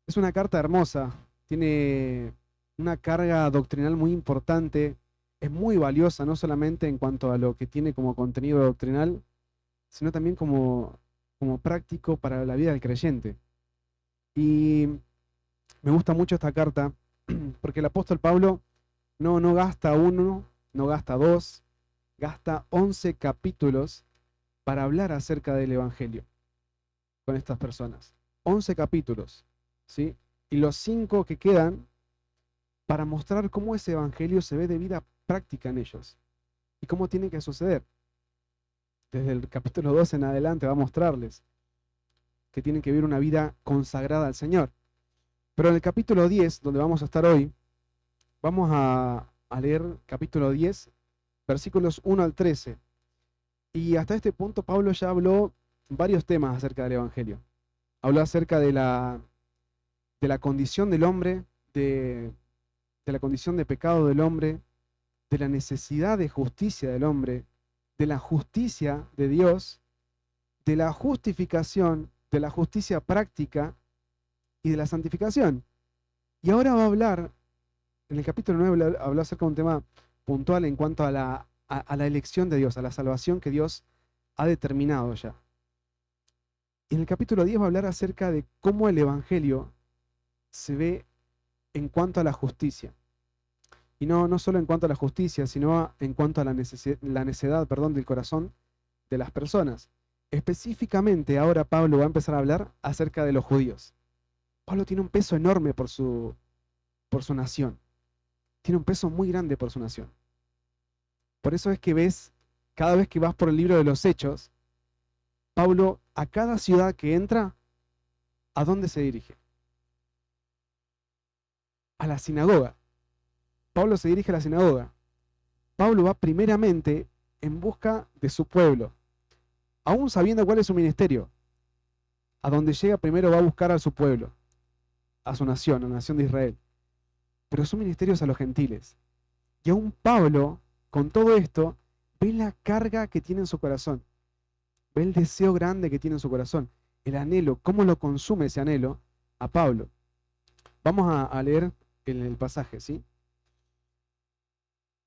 Es una carta hermosa, tiene una carga doctrinal muy importante, es muy valiosa, no solamente en cuanto a lo que tiene como contenido doctrinal, sino también como práctico para la vida del creyente. Y me gusta mucho esta carta porque el apóstol Pablo no gasta uno, no gasta dos, gasta 11 capítulos para hablar acerca del Evangelio con estas personas. 11 capítulos, ¿sí? Y los 5 que quedan para mostrar cómo ese evangelio se ve de vida práctica en ellos y cómo tiene que suceder. Desde el capítulo 2 en adelante va a mostrarles que tienen que vivir una vida consagrada al Señor. Pero en el capítulo 10, donde vamos a estar hoy, vamos a leer capítulo 10, versículos 1 al 13. Y hasta este punto Pablo ya habló varios temas acerca del Evangelio. Habló acerca de la condición del hombre, de la condición de pecado del hombre, de la necesidad de justicia del hombre, de la justicia de Dios, de la justificación, de la justicia práctica y de la santificación. Y ahora va a hablar, en el capítulo 9 habló acerca de un tema puntual en cuanto a la elección de Dios, a la salvación que Dios ha determinado ya. Y en el capítulo 10 va a hablar acerca de cómo el Evangelio se ve en cuanto a la justicia. Y no solo en cuanto a la justicia, sino en cuanto a la necedad, perdón, del corazón de las personas. Específicamente ahora Pablo va a empezar a hablar acerca de los judíos. Pablo tiene un peso enorme por su nación. Tiene un peso muy grande por su nación. Por eso es que ves, cada vez que vas por el libro de los Hechos, Pablo a cada ciudad que entra, ¿a dónde se dirige? A la sinagoga. Pablo se dirige a la sinagoga. Pablo va primeramente en busca de su pueblo, aún sabiendo cuál es su ministerio. A donde llega primero va a buscar a su pueblo, a su nación, a la nación de Israel. Pero su ministerio es a los gentiles. Y aún Pablo, con todo esto, ve la carga que tiene en su corazón, ve el deseo grande que tiene en su corazón, el anhelo, cómo lo consume ese anhelo a Pablo. Vamos a leer el pasaje, ¿sí?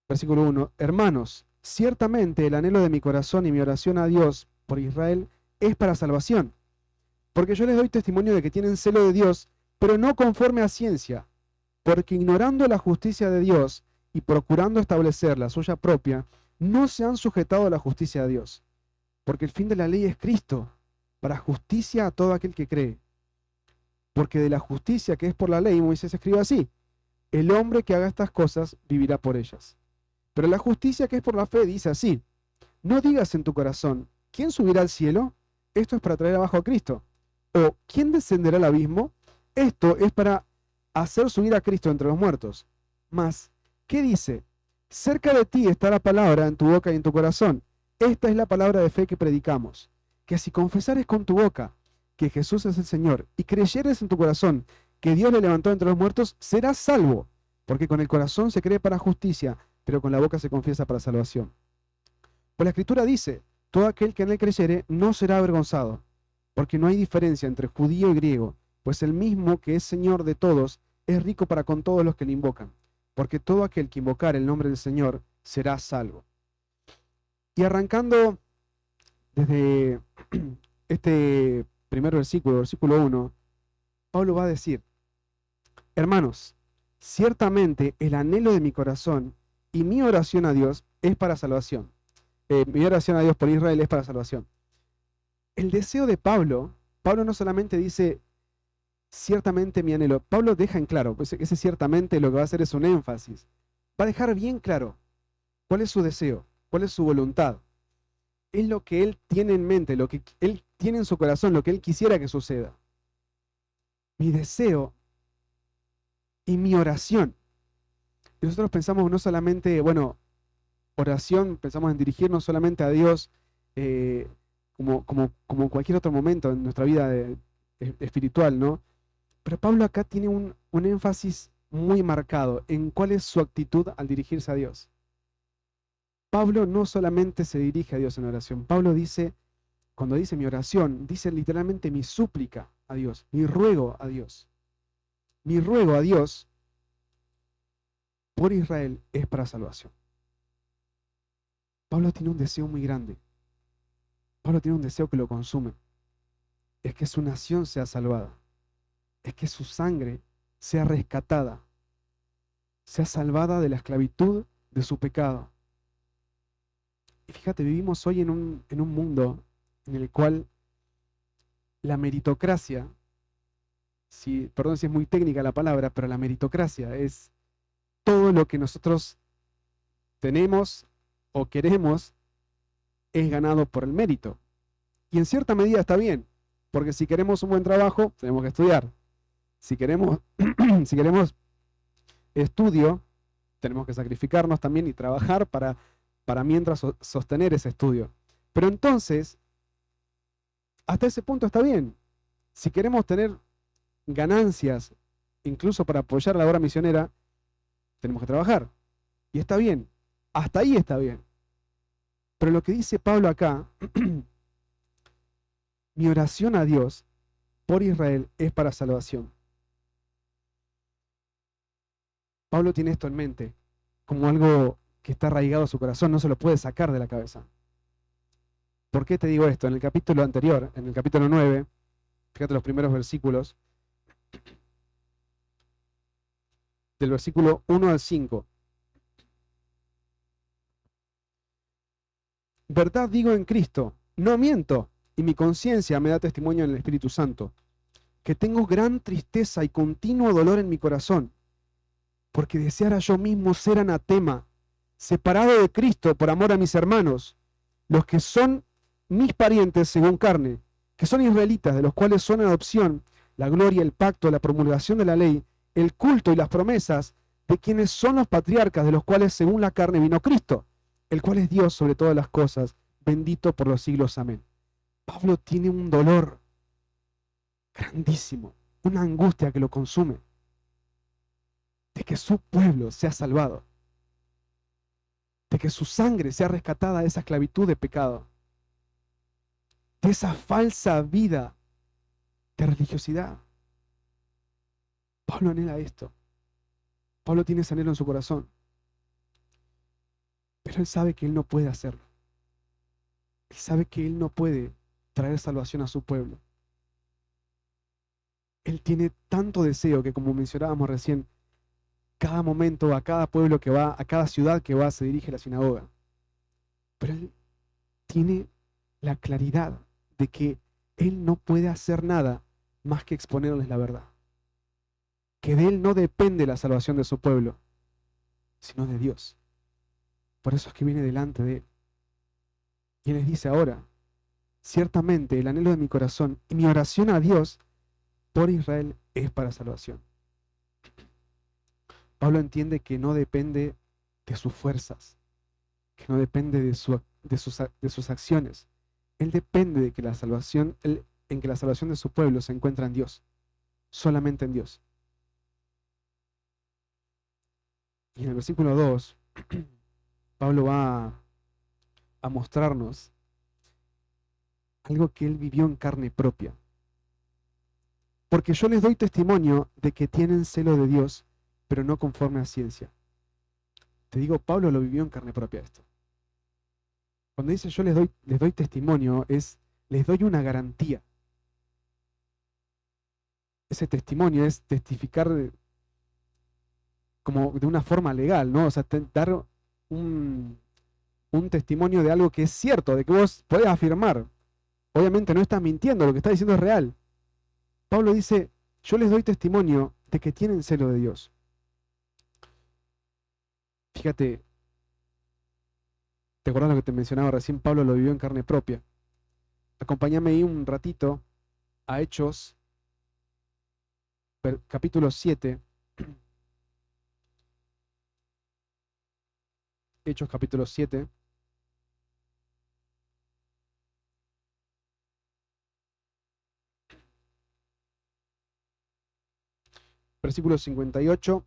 Versículo 1. Hermanos, ciertamente el anhelo de mi corazón y mi oración a Dios por Israel es para salvación, porque yo les doy testimonio de que tienen celo de Dios, pero no conforme a ciencia, porque ignorando la justicia de Dios y procurando establecer la suya propia, no se han sujetado a la justicia de Dios, porque el fin de la ley es Cristo, para justicia a todo aquel que cree. Porque de la justicia que es por la ley, Moisés escribe así: el hombre que haga estas cosas vivirá por ellas. Pero la justicia que es por la fe dice así: no digas en tu corazón, ¿quién subirá al cielo? Esto es para traer abajo a Cristo. O ¿quién descenderá al abismo? Esto es para hacer subir a Cristo entre los muertos. Mas, ¿qué dice? Cerca de ti está la palabra en tu boca y en tu corazón. Esta es la palabra de fe que predicamos. Que si confesares con tu boca que Jesús es el Señor y creyeres en tu corazón que Dios le levantó entre los muertos, serás salvo. Porque con el corazón se cree para justicia, pero con la boca se confiesa para salvación. Pues la Escritura dice: todo aquel que en él creyere no será avergonzado, porque no hay diferencia entre judío y griego, pues el mismo que es Señor de todos es rico para con todos los que le invocan, porque todo aquel que invocar el nombre del Señor será salvo. Y arrancando desde este primer versículo, versículo 1, Pablo va a decir: hermanos, ciertamente el anhelo de mi corazón y mi oración a Dios es para salvación. Mi oración a Dios por Israel es para salvación. El deseo de Pablo, Pablo no solamente dice ciertamente mi anhelo, Pablo deja en claro, pues ese ciertamente lo que va a hacer es un énfasis, va a dejar bien claro cuál es su deseo, cuál es su voluntad, es lo que él tiene en mente, lo que él tiene en su corazón, lo que él quisiera que suceda. Mi deseo y mi oración. Y nosotros pensamos no solamente, bueno, oración, pensamos en dirigirnos solamente a Dios como cualquier otro momento en nuestra vida espiritual, ¿no? Pero Pablo acá tiene un énfasis muy marcado en cuál es su actitud al dirigirse a Dios. Pablo no solamente se dirige a Dios en oración, Pablo dice, cuando dice mi oración, dice literalmente mi súplica a Dios, mi ruego a Dios. Mi ruego a Dios por Israel es para salvación. Pablo tiene un deseo muy grande. Pablo tiene un deseo que lo consume. Es que su nación sea salvada. Es que su sangre sea rescatada. Sea salvada de la esclavitud de su pecado. Y fíjate, vivimos hoy en un mundo en el cual la meritocracia, perdón si es muy técnica la palabra, pero la meritocracia es todo lo que nosotros tenemos o queremos es ganado por el mérito. Y en cierta medida está bien, porque si queremos un buen trabajo, tenemos que estudiar. Si queremos, si queremos estudio, tenemos que sacrificarnos también y trabajar para mientras sostener ese estudio. Pero entonces, hasta ese punto está bien. Si queremos tener ganancias, incluso para apoyar la obra misionera, tenemos que trabajar. Y está bien. Hasta ahí está bien. Pero lo que dice Pablo acá, mi oración a Dios por Israel es para salvación. Pablo tiene esto en mente, como algo que está arraigado a su corazón, no se lo puede sacar de la cabeza. ¿Por qué te digo esto? En el capítulo anterior, en el capítulo 9, fíjate los primeros versículos, del versículo 1 al 5. Verdad digo en Cristo, no miento, y mi conciencia me da testimonio en el Espíritu Santo, que tengo gran tristeza y continuo dolor en mi corazón, porque deseara yo mismo ser anatema, separado de Cristo por amor a mis hermanos, los que son mis parientes según carne, que son israelitas, de los cuales son adopción, la gloria, el pacto, la promulgación de la ley, el culto y las promesas, de quienes son los patriarcas, de los cuales según la carne vino Cristo, el cual es Dios sobre todas las cosas, bendito por los siglos. Amén. Pablo tiene un dolor grandísimo, una angustia que lo consume, de que su pueblo sea salvado, de que su sangre sea rescatada de esa esclavitud de pecado, de esa falsa vida de religiosidad. Pablo anhela esto. Pablo tiene ese anhelo en su corazón. Pero él sabe que él no puede hacerlo. Él sabe que él no puede traer salvación a su pueblo. Él tiene tanto deseo que, como mencionábamos recién, cada momento, a cada pueblo que va, a cada ciudad que va, se dirige a la sinagoga. Pero él tiene la claridad de que él no puede hacer nada más que exponerles la verdad. Que de él no depende la salvación de su pueblo, sino de Dios. Por eso es que viene delante de él. Y él les dice ahora, ciertamente el anhelo de mi corazón y mi oración a Dios por Israel es para salvación. Pablo entiende que no depende de sus fuerzas, que no depende de sus acciones. Él depende de que la salvación, en que la salvación de su pueblo se encuentra en Dios, solamente en Dios. Y en el versículo 2, Pablo va a mostrarnos algo que él vivió en carne propia. Porque yo les doy testimonio de que tienen celo de Dios, pero no conforme a ciencia. Te digo, Pablo lo vivió en carne propia esto. Cuando dice yo les doy testimonio, les doy una garantía. Ese testimonio es testificar como de una forma legal, ¿no? O sea, dar un testimonio de algo que es cierto, de que vos podés afirmar. Obviamente no estás mintiendo, lo que estás diciendo es real. Pablo dice, yo les doy testimonio de que tienen celo de Dios. Fíjate, ¿te acordás lo que te mencionaba recién? Pablo lo vivió en carne propia. Acompáñame ahí un ratito a Hechos, capítulo 7. Hechos capítulo 7. Versículo 58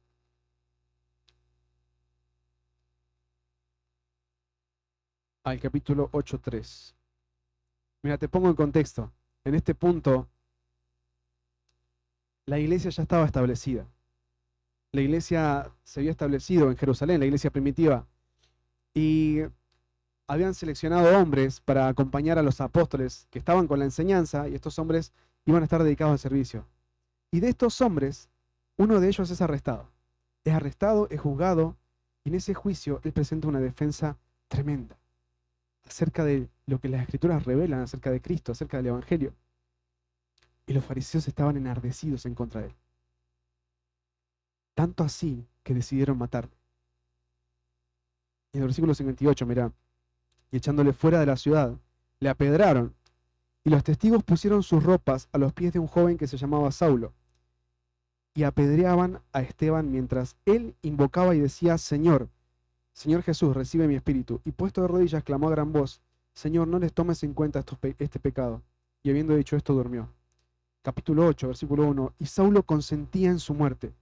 al capítulo 8:3. Mira, te pongo en contexto. En este punto, la iglesia ya estaba establecida. La iglesia se había establecido en Jerusalén, la iglesia primitiva, y habían seleccionado hombres para acompañar a los apóstoles que estaban con la enseñanza, y estos hombres iban a estar dedicados al servicio. Y de estos hombres, uno de ellos es arrestado. Es arrestado, es juzgado, y en ese juicio él presenta una defensa tremenda acerca de lo que las escrituras revelan acerca de Cristo, acerca del Evangelio. Y los fariseos estaban enardecidos en contra de él. Tanto así que decidieron matarlo. En el versículo 58, mirá, y echándole fuera de la ciudad, le apedraron, y los testigos pusieron sus ropas a los pies de un joven que se llamaba Saulo, y apedreaban a Esteban mientras él invocaba y decía: Señor, Señor Jesús, recibe mi espíritu. Y puesto de rodillas clamó a gran voz: Señor, no les tomes en cuenta este pecado. Y habiendo dicho esto, durmió. Capítulo 8, versículo 1. Y Saulo consentía en su muerte.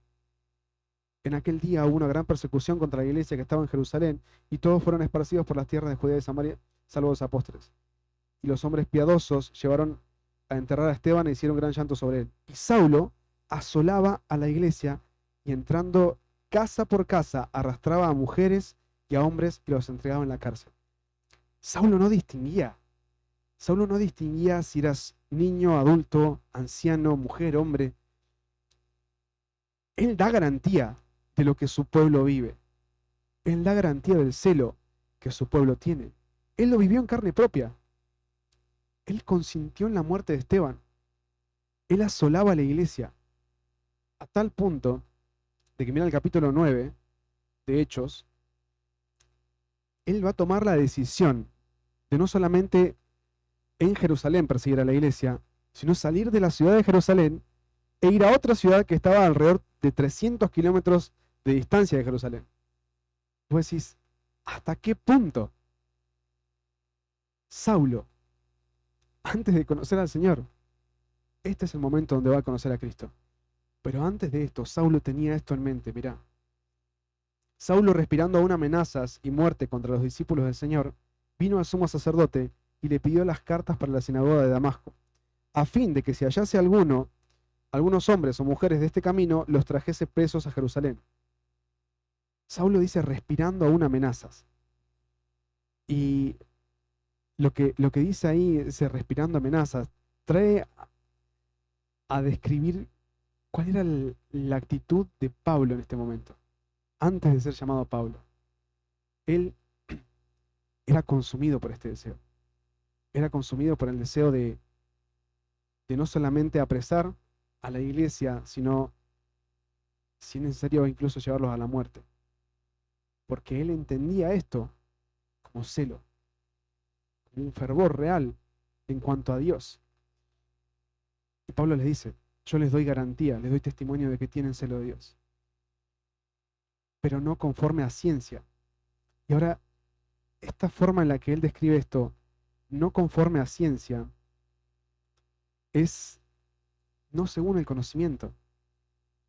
En aquel día hubo una gran persecución contra la iglesia que estaba en Jerusalén, y todos fueron esparcidos por las tierras de Judea y Samaria, salvo los apóstoles. Y los hombres piadosos llevaron a enterrar a Esteban e hicieron gran llanto sobre él. Y Saulo asolaba a la iglesia y entrando casa por casa arrastraba a mujeres y a hombres y los entregaba en la cárcel. Saulo no distinguía. Saulo no distinguía si eras niño, adulto, anciano, mujer, hombre. Él da garantía de lo que su pueblo vive. Él da garantía del celo que su pueblo tiene. Él lo vivió en carne propia. Él consintió en la muerte de Esteban. Él asolaba a la iglesia a tal punto de que, mira el capítulo 9 de Hechos, él va a tomar la decisión de no solamente en Jerusalén perseguir a la iglesia, sino salir de la ciudad de Jerusalén e ir a otra ciudad que estaba alrededor de 300 kilómetros de distancia de Jerusalén. Vos decís, ¿hasta qué punto Saulo, antes de conocer al Señor, este es el momento donde va a conocer a Cristo? Pero antes de esto, Saulo tenía esto en mente, mirá. Saulo, respirando aún amenazas y muerte contra los discípulos del Señor, vino al sumo sacerdote y le pidió las cartas para la sinagoga de Damasco, a fin de que si hallase algunos hombres o mujeres de este camino, los trajese presos a Jerusalén. Saulo dice respirando aún amenazas. Y lo que dice ahí, ese respirando amenazas, trae a describir cuál era la actitud de Pablo en este momento, antes de ser llamado Pablo. Él era consumido por este deseo. Era consumido por el deseo de no solamente apresar a la iglesia, sino, si es necesario, incluso llevarlos a la muerte. Porque él entendía esto como celo, como un fervor real en cuanto a Dios. Y Pablo les dice, yo les doy garantía, les doy testimonio de que tienen celo de Dios, pero no conforme a ciencia. Y ahora, esta forma en la que él describe esto, no conforme a ciencia, es no según el conocimiento,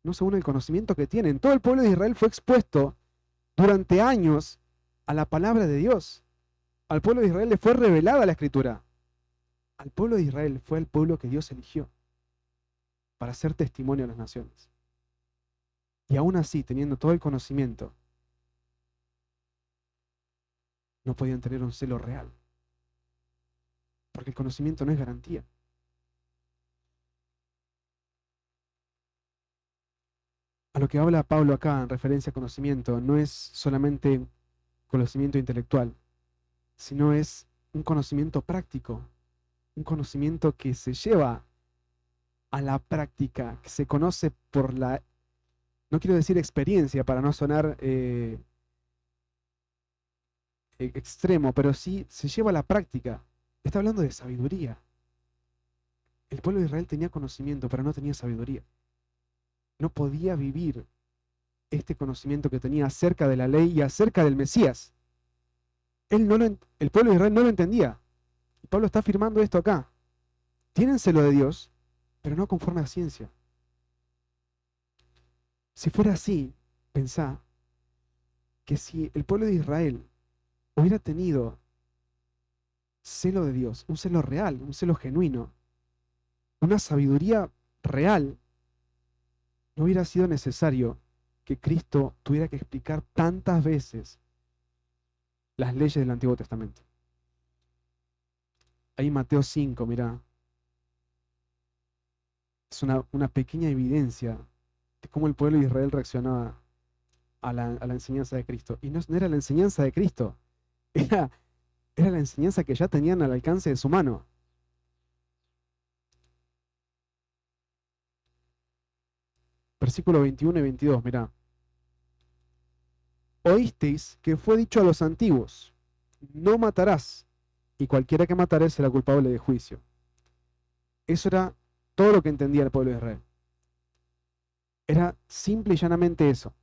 no según el conocimiento que tienen. Todo el pueblo de Israel fue expuesto durante años a la palabra de Dios. Al pueblo de Israel le fue revelada la Escritura. Al pueblo de Israel fue el pueblo que Dios eligió para ser testimonio a las naciones. Y aún así, teniendo todo el conocimiento, no podían tener un celo real. Porque el conocimiento no es garantía. A lo que habla Pablo acá en referencia a conocimiento no es solamente conocimiento intelectual, sino es un conocimiento práctico, un conocimiento que se lleva a la práctica, que se conoce por la, no quiero decir experiencia para no sonar extremo, pero sí se lleva a la práctica. Está hablando de sabiduría. El pueblo de Israel tenía conocimiento, pero no tenía sabiduría. No podía vivir este conocimiento que tenía acerca de la ley y acerca del Mesías. El pueblo de Israel no lo entendía. Pablo está afirmando esto acá. Tienen celo de Dios, pero no conforme a ciencia. Si fuera así, pensá que si el pueblo de Israel hubiera tenido celo de Dios, un celo real, un celo genuino, una sabiduría real, no hubiera sido necesario que Cristo tuviera que explicar tantas veces las leyes del Antiguo Testamento. Ahí Mateo 5, mirá, es una pequeña evidencia de cómo el pueblo de Israel reaccionaba a la enseñanza de Cristo. Y no era la enseñanza de Cristo, era, era la enseñanza que ya tenían al alcance de su mano. Versículos 21 y 22, mirá. Oísteis que fue dicho a los antiguos, no matarás, y cualquiera que matare será culpable de juicio. Eso era todo lo que entendía el pueblo de Israel. Era simple y llanamente eso.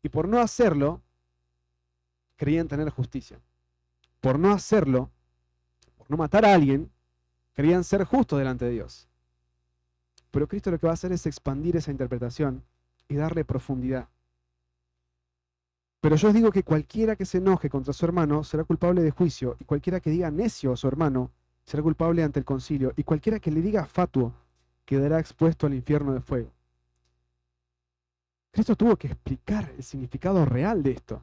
Y por no hacerlo, creían tener justicia. Por no hacerlo, por no matar a alguien, creían ser justos delante de Dios. Pero Cristo lo que va a hacer es expandir esa interpretación y darle profundidad. Pero yo os digo que cualquiera que se enoje contra su hermano será culpable de juicio, y cualquiera que diga necio a su hermano será culpable ante el concilio, y cualquiera que le diga fatuo quedará expuesto al infierno de fuego. Cristo tuvo que explicar el significado real de esto.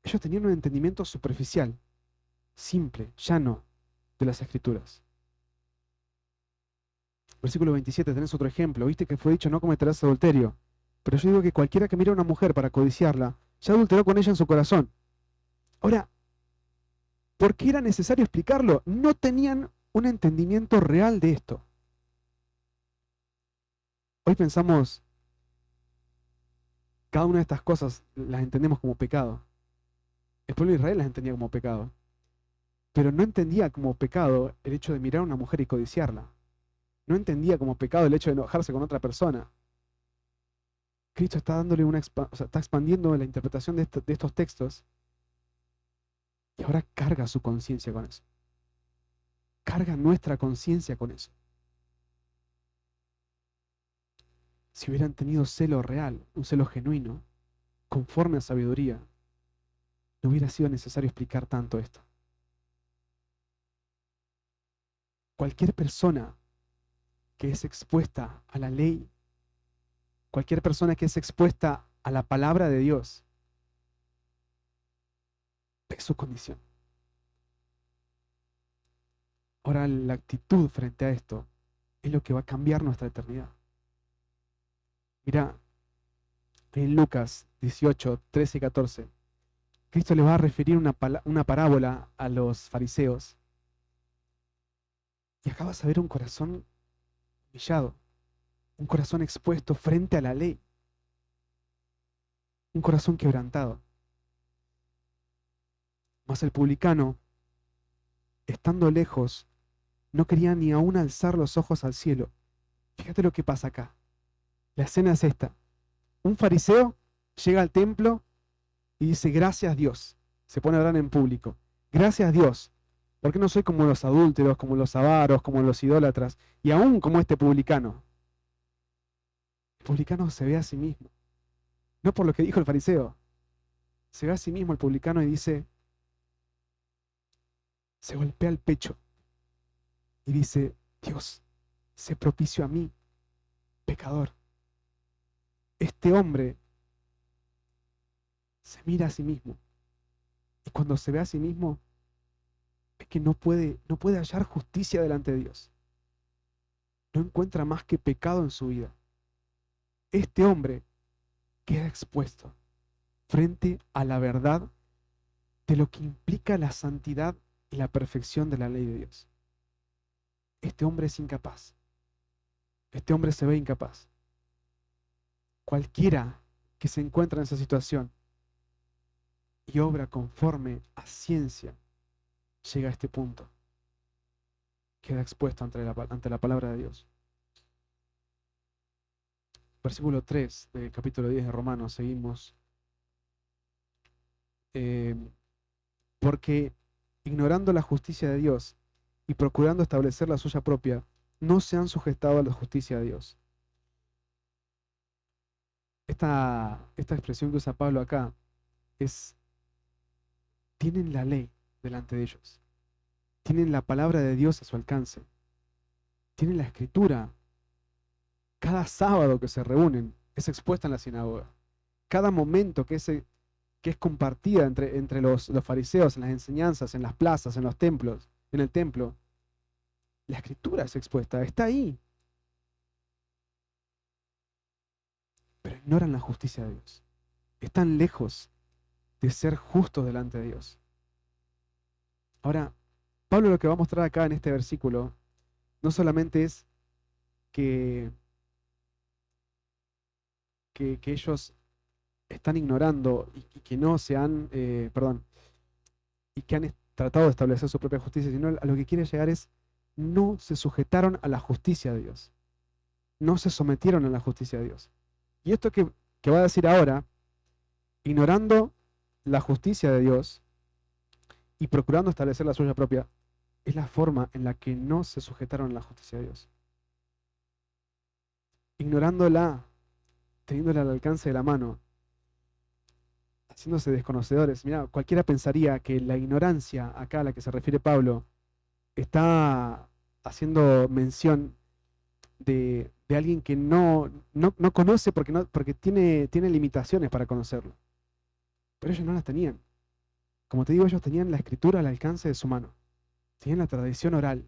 Ellos tenían un entendimiento superficial, simple, llano de las Escrituras. Versículo 27, tenés otro ejemplo. Viste que fue dicho, no cometerás adulterio. Pero yo digo que cualquiera que mire a una mujer para codiciarla, ya adulteró con ella en su corazón. Ahora, ¿por qué era necesario explicarlo? No tenían un entendimiento real de esto. Hoy pensamos, cada una de estas cosas las entendemos como pecado. El pueblo de Israel las entendía como pecado. Pero no entendía como pecado el hecho de mirar a una mujer y codiciarla. No entendía como pecado el hecho de enojarse con otra persona. Cristo está dándole está expandiendo la interpretación de estos textos y ahora carga su conciencia con eso. Carga nuestra conciencia con eso. Si hubieran tenido celo real, un celo genuino, conforme a sabiduría, no hubiera sido necesario explicar tanto esto. Cualquier persona que es expuesta a la ley, cualquier persona que es expuesta a la palabra de Dios, es su condición. Ahora la actitud frente a esto es lo que va a cambiar nuestra eternidad. Mira, en Lucas 18, 13 y 14, Cristo le va a referir una parábola a los fariseos. Y acá vas a ver un corazón humillado, un corazón expuesto frente a la ley, un corazón quebrantado. Mas el publicano, estando lejos, no quería ni aún alzar los ojos al cielo. Fíjate lo que pasa acá. La escena es esta. Un fariseo llega al templo y dice, gracias Dios. Se pone a orar en público. Gracias Dios, porque no soy como los adúlteros, como los avaros, como los idólatras, y aún como este publicano. El publicano se ve a sí mismo. No por lo que dijo el fariseo. Se ve a sí mismo el publicano y dice, se golpea el pecho y dice, Dios, sé propicio a mí, pecador. Este hombre se mira a sí mismo. Y cuando se ve a sí mismo, es que no puede hallar justicia delante de Dios. No encuentra más que pecado en su vida. Este hombre queda expuesto frente a la verdad de lo que implica la santidad y la perfección de la ley de Dios. Este hombre es incapaz. Este hombre se ve incapaz. Cualquiera que se encuentra en esa situación y obra conforme a ciencia, llega a este punto. Queda expuesto ante la palabra de Dios. Versículo 3 del capítulo 10 de Romanos, seguimos. Eh, porque ignorando la justicia de Dios y procurando establecer la suya propia, no se han sujetado a la justicia de Dios. Esta expresión que usa Pablo acá es, tienen la ley delante de ellos, tienen la palabra de Dios a su alcance, tienen la escritura Cada sábado que se reúnen es expuesta en la sinagoga. Cada momento que es compartida entre los fariseos en las enseñanzas, en las plazas, en los templos, en el templo, la escritura es expuesta, está ahí. Pero ignoran la justicia de Dios. Están lejos de ser justos delante de Dios. Ahora, Pablo lo que va a mostrar acá en este versículo no solamente es que, que ellos están ignorando y que no se han, perdón, y que han tratado de establecer su propia justicia, sino a lo que quiere llegar es, no se sujetaron a la justicia de Dios, no se sometieron a la justicia de Dios. Y esto que va a decir ahora, ignorando la justicia de Dios y procurando establecer la suya propia, es la forma en la que no se sujetaron a la justicia de Dios. Ignorándola, teniéndola al alcance de la mano, haciéndose desconocedores. Mira, cualquiera pensaría que la ignorancia, acá a la que se refiere Pablo, está haciendo mención de alguien que no conoce porque tiene limitaciones para conocerlo. Pero ellos no las tenían. Como te digo, ellos tenían la escritura al alcance de su mano. Tenían la tradición oral.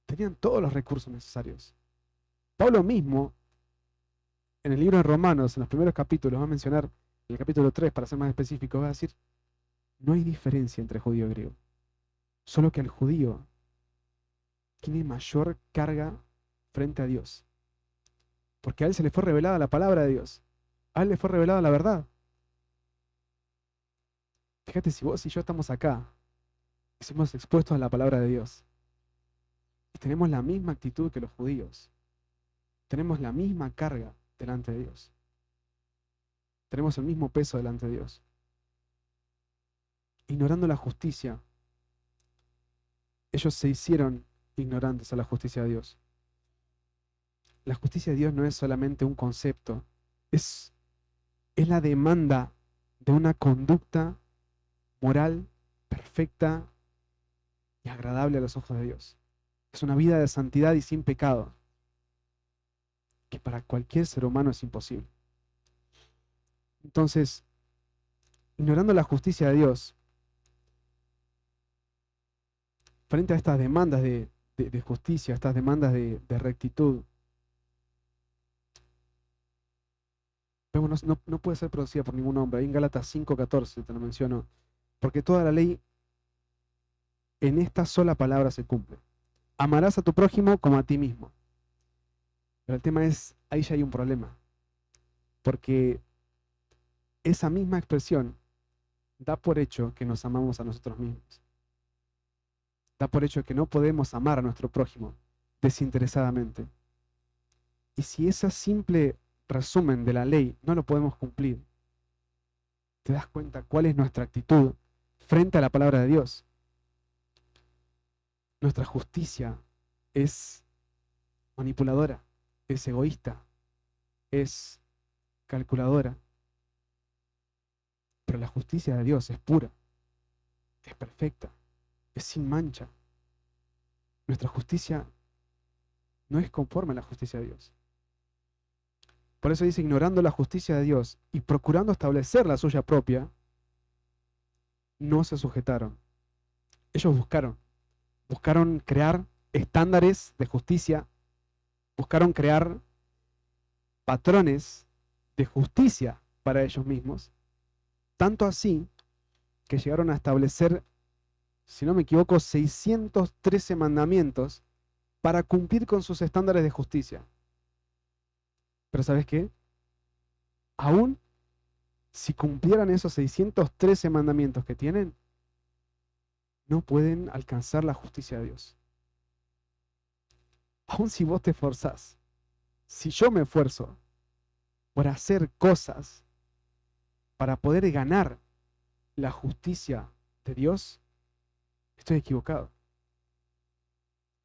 Tenían todos los recursos necesarios. Pablo mismo, en el libro de Romanos, en los primeros capítulos, va a mencionar, en el capítulo 3, para ser más específico, va a decir, no hay diferencia entre judío y griego. Solo que el judío tiene mayor carga frente a Dios. Porque a él se le fue revelada la palabra de Dios. A él le fue revelada la verdad. Fíjate, si vos y yo estamos acá y somos expuestos a la palabra de Dios y tenemos la misma actitud que los judíos, tenemos la misma carga delante de Dios, tenemos el mismo peso delante de Dios, ignorando la justicia, ellos se hicieron ignorantes a la justicia de Dios. La justicia de Dios no es solamente un concepto, es la demanda de una conducta moral perfecta y agradable a los ojos de Dios. Es una vida de santidad y sin pecado, que para cualquier ser humano es imposible. Entonces, ignorando la justicia de Dios, frente a estas demandas de justicia, estas demandas de rectitud, vemos, no puede ser producida por ningún hombre. Ahí en Gálatas 5:14 te lo menciono, porque toda la ley en esta sola palabra se cumple. Amarás a tu prójimo como a ti mismo. Pero el tema es, ahí ya hay un problema, porque esa misma expresión da por hecho que nos amamos a nosotros mismos. Da por hecho que no podemos amar a nuestro prójimo desinteresadamente. Y si ese simple resumen de la ley no lo podemos cumplir, te das cuenta cuál es nuestra actitud frente a la palabra de Dios. Nuestra justicia es manipuladora, es egoísta, es calculadora. Pero la justicia de Dios es pura, es perfecta, es sin mancha. Nuestra justicia no es conforme a la justicia de Dios. Por eso dice, ignorando la justicia de Dios y procurando establecer la suya propia, no se sujetaron. Ellos buscaron crear estándares de justicia, buscaron crear patrones de justicia para ellos mismos, tanto así que llegaron a establecer, si no me equivoco, 613 mandamientos para cumplir con sus estándares de justicia. Pero ¿sabes qué? Aún si cumplieran esos 613 mandamientos que tienen, no pueden alcanzar la justicia de Dios. Aún si vos te esforzás, si yo me esfuerzo por hacer cosas para poder ganar la justicia de Dios, estoy equivocado.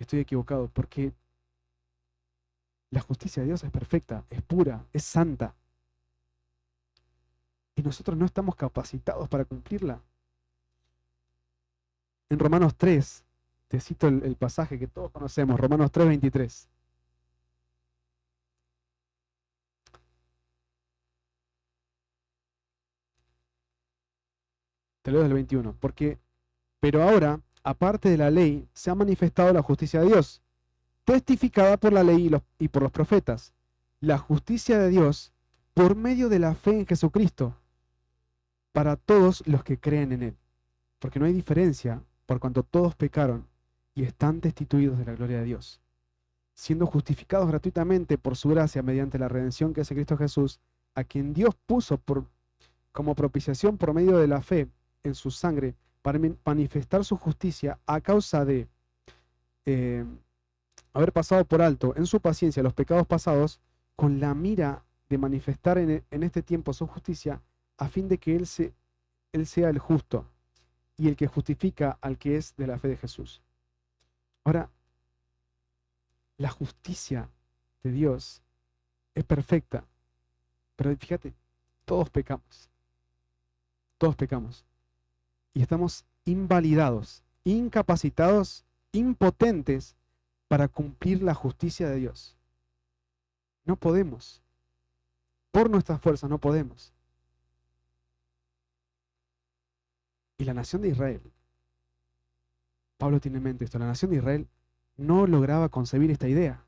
Estoy equivocado porque la justicia de Dios es perfecta, es pura, es santa. Y nosotros no estamos capacitados para cumplirla. En Romanos 3, te cito el pasaje que todos conocemos, Romanos 3:23. Te leo del 21. Pero ahora, aparte de la ley, se ha manifestado la justicia de Dios, testificada por la ley y por los profetas. La justicia de Dios por medio de la fe en Jesucristo, para todos los que creen en Él. Porque no hay diferencia, por cuanto todos pecaron y están destituidos de la gloria de Dios, siendo justificados gratuitamente por su gracia mediante la redención que hace Cristo Jesús, a quien Dios puso como propiciación por medio de la fe en su sangre, para manifestar su justicia a causa de haber pasado por alto en su paciencia los pecados pasados, con la mira de manifestar en este tiempo su justicia, a fin de que Él sea el justo y el que justifica al que es de la fe de Jesús. Ahora, la justicia de Dios es perfecta, pero fíjate, todos pecamos. Todos pecamos. Y estamos invalidados, incapacitados, impotentes para cumplir la justicia de Dios. No podemos. Por nuestras fuerzas no podemos. Y la nación de Israel, Pablo tiene en mente esto, la nación de Israel no lograba concebir esta idea.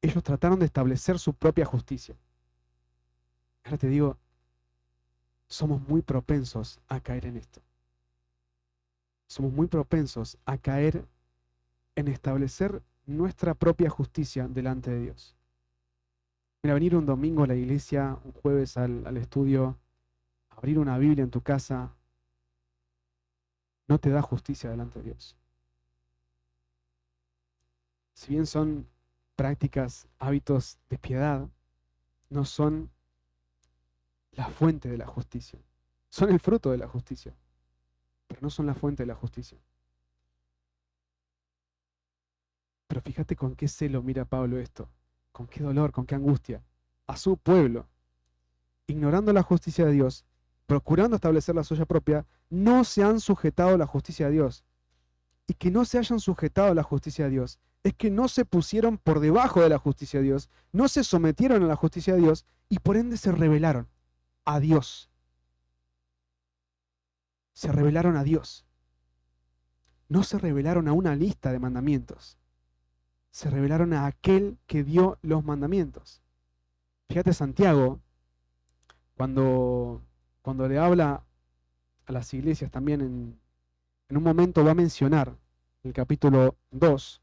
Ellos trataron de establecer su propia justicia. Ahora te digo, somos muy propensos a caer en esto. Somos muy propensos a caer en establecer nuestra propia justicia delante de Dios. Mira, venir un domingo a la iglesia, un jueves al estudio, abrir una Biblia en tu casa, no te da justicia delante de Dios. Si bien son prácticas, hábitos de piedad, no son la fuente de la justicia. Son el fruto de la justicia, pero no son la fuente de la justicia. Pero fíjate con qué celo mira Pablo esto, con qué dolor, con qué angustia. A su pueblo, ignorando la justicia de Dios, procurando establecer la suya propia, no se han sujetado a la justicia de Dios. Y que no se hayan sujetado a la justicia de Dios es que no se pusieron por debajo de la justicia de Dios, no se sometieron a la justicia de Dios y por ende se rebelaron a Dios. Se rebelaron a Dios. No se rebelaron a una lista de mandamientos. Se rebelaron a aquel que dio los mandamientos. Fíjate Santiago, cuando le habla a las iglesias también en un momento va a mencionar el capítulo 2,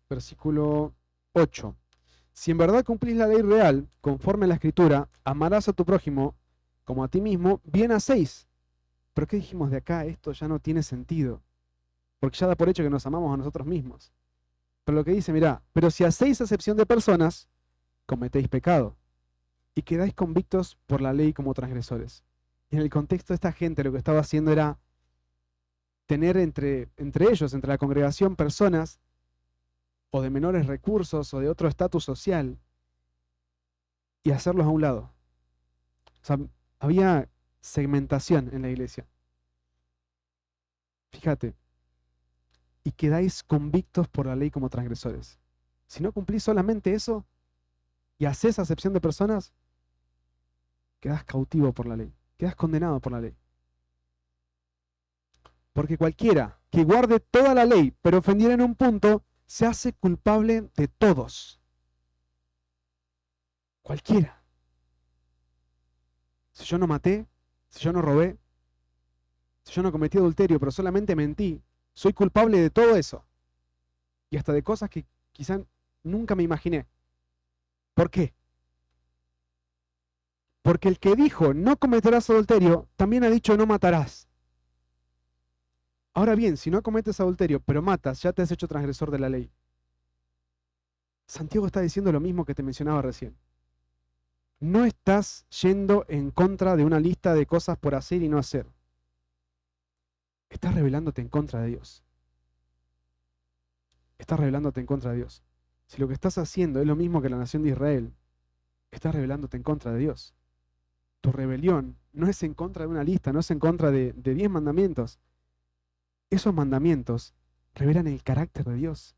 versículo 8. Si en verdad cumplís la ley real, conforme a la Escritura, amarás a tu prójimo como a ti mismo, bien hacéis. ¿Pero qué dijimos de acá? Esto ya no tiene sentido, porque ya da por hecho que nos amamos a nosotros mismos. Pero lo que dice, mirá, pero si hacéis acepción de personas, cometéis pecado y quedáis convictos por la ley como transgresores. Y en el contexto de esta gente lo que estaba haciendo era tener entre ellos, entre la congregación, personas o de menores recursos o de otro estatus social y hacerlos a un lado. O sea, había segmentación en la iglesia. Fíjate, y quedáis convictos por la ley como transgresores. Si no cumplís solamente eso y haces acepción de personas, quedás cautivo por la ley, quedás condenado por la ley. Porque cualquiera que guarde toda la ley, pero ofendiera en un punto, se hace culpable de todos. Cualquiera. Si yo no maté, si yo no robé, si yo no cometí adulterio, pero solamente mentí, soy culpable de todo eso. Y hasta de cosas que quizás nunca me imaginé. ¿Por qué? Porque el que dijo no cometerás adulterio, también ha dicho no matarás. Ahora bien, si no cometes adulterio, pero matas, ya te has hecho transgresor de la ley. Santiago está diciendo lo mismo que te mencionaba recién. No estás yendo en contra de una lista de cosas por hacer y no hacer. Estás rebelándote en contra de Dios. Estás rebelándote en contra de Dios. Si lo que estás haciendo es lo mismo que la nación de Israel, estás rebelándote en contra de Dios. Tu rebelión no es en contra de una lista, no es en contra de 10 mandamientos. Esos mandamientos revelan el carácter de Dios.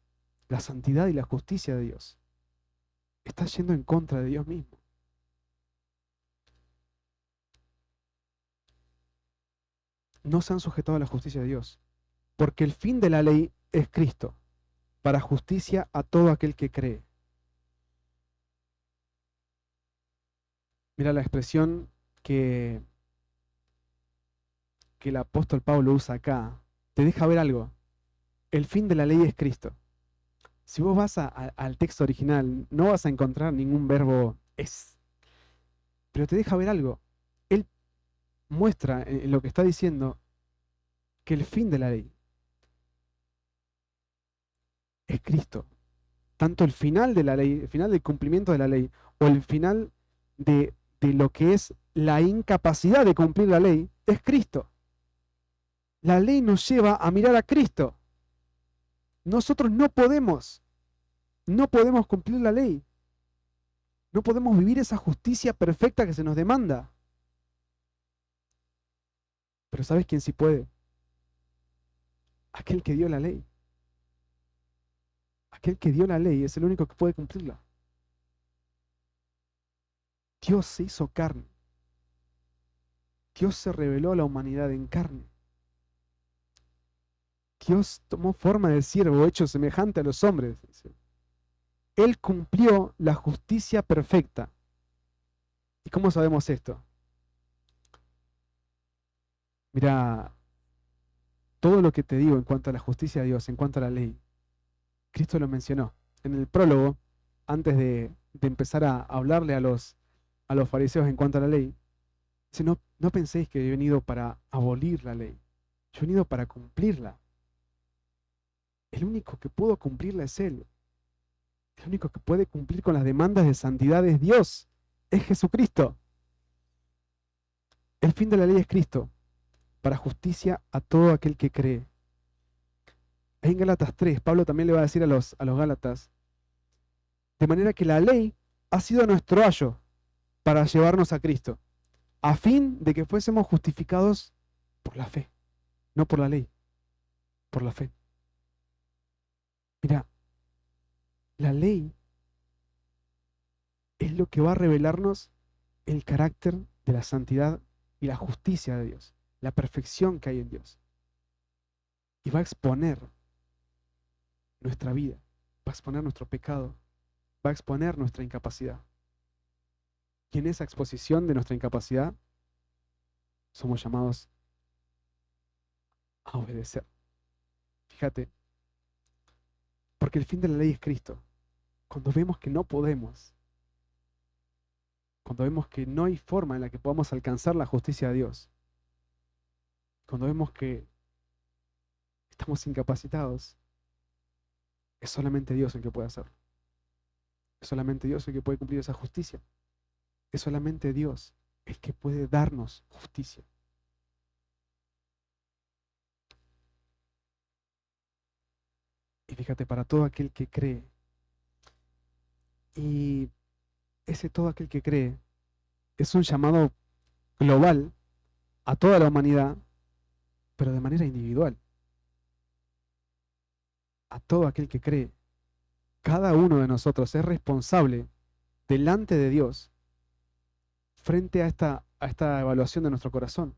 la santidad y la justicia de Dios. Estás yendo en contra de Dios mismo. No se han sujetado a la justicia de Dios, porque el fin de la ley es Cristo, para justicia a todo aquel que cree. Mira la expresión que el apóstol Pablo usa acá. Te deja ver algo. El fin de la ley es Cristo. Si vos vas al texto original, no vas a encontrar ningún verbo es. Pero te deja ver algo. Él muestra en lo que está diciendo que el fin de la ley es Cristo. Tanto el final de la ley, el final del cumplimiento de la ley, o el final de lo que es la incapacidad de cumplir la ley, es Cristo. La ley nos lleva a mirar a Cristo. Nosotros no podemos cumplir la ley. No podemos vivir esa justicia perfecta que se nos demanda. Pero ¿sabes quién sí puede? Aquel que dio la ley. Aquel que dio la ley es el único que puede cumplirla. Dios se hizo carne. Dios se reveló a la humanidad en carne. Dios tomó forma de siervo, hecho semejante a los hombres. Él cumplió la justicia perfecta. ¿Y cómo sabemos esto? Mira, todo lo que te digo en cuanto a la justicia de Dios, en cuanto a la ley, Cristo lo mencionó. En el prólogo, antes de empezar a hablarle a los fariseos en cuanto a la ley, dice, no penséis que he venido para abolir la ley. Yo he venido para cumplirla. El único que pudo cumplirla es Él. El único que puede cumplir con las demandas de santidad es Dios. Es Jesucristo. El fin de la ley es Cristo, para justicia a todo aquel que cree. En Gálatas 3, Pablo también le va a decir a los Gálatas, de manera que la ley ha sido nuestro ayo para llevarnos a Cristo, a fin de que fuésemos justificados por la fe, no por la ley, por la fe. Mira, la ley es lo que va a revelarnos el carácter de la santidad y la justicia de Dios, la perfección que hay en Dios. Y va a exponer nuestra vida, va a exponer nuestro pecado, va a exponer nuestra incapacidad. Y en esa exposición de nuestra incapacidad somos llamados a obedecer. Fíjate, porque el fin de la ley es Cristo. Cuando vemos que no podemos, cuando vemos que no hay forma en la que podamos alcanzar la justicia de Dios, cuando vemos que estamos incapacitados, es solamente Dios el que puede hacerlo. Es solamente Dios el que puede cumplir esa justicia. Es solamente Dios el que puede darnos justicia. Y fíjate, para todo aquel que cree, y ese todo aquel que cree es un llamado global a toda la humanidad, pero de manera individual. A todo aquel que cree. Cada uno de nosotros es responsable delante de Dios frente a esta evaluación de nuestro corazón.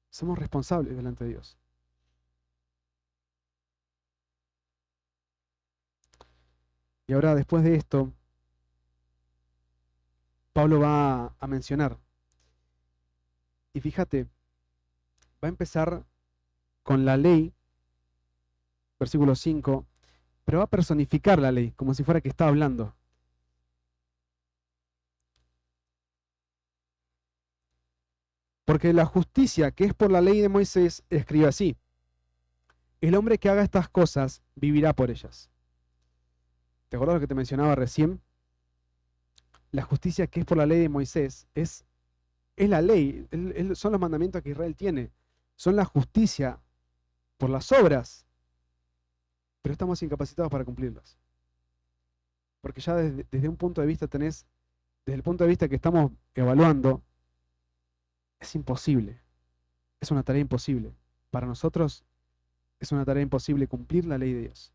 Somos responsables delante de Dios. Y ahora, después de esto, Pablo va a mencionar. Y fíjate, va a empezar con la ley, versículo 5, pero va a personificar la ley, como si fuera que está hablando. Porque la justicia que es por la ley de Moisés escribe así: el hombre que haga estas cosas vivirá por ellas. ¿Te acuerdas lo que te mencionaba recién? La justicia que es por la ley de Moisés es la ley, son los mandamientos que Israel tiene, son la justicia por las obras, pero estamos incapacitados para cumplirlas. Porque ya desde un punto de vista desde el punto de vista que estamos evaluando, es imposible, es una tarea imposible. Para nosotros es una tarea imposible cumplir la ley de Dios.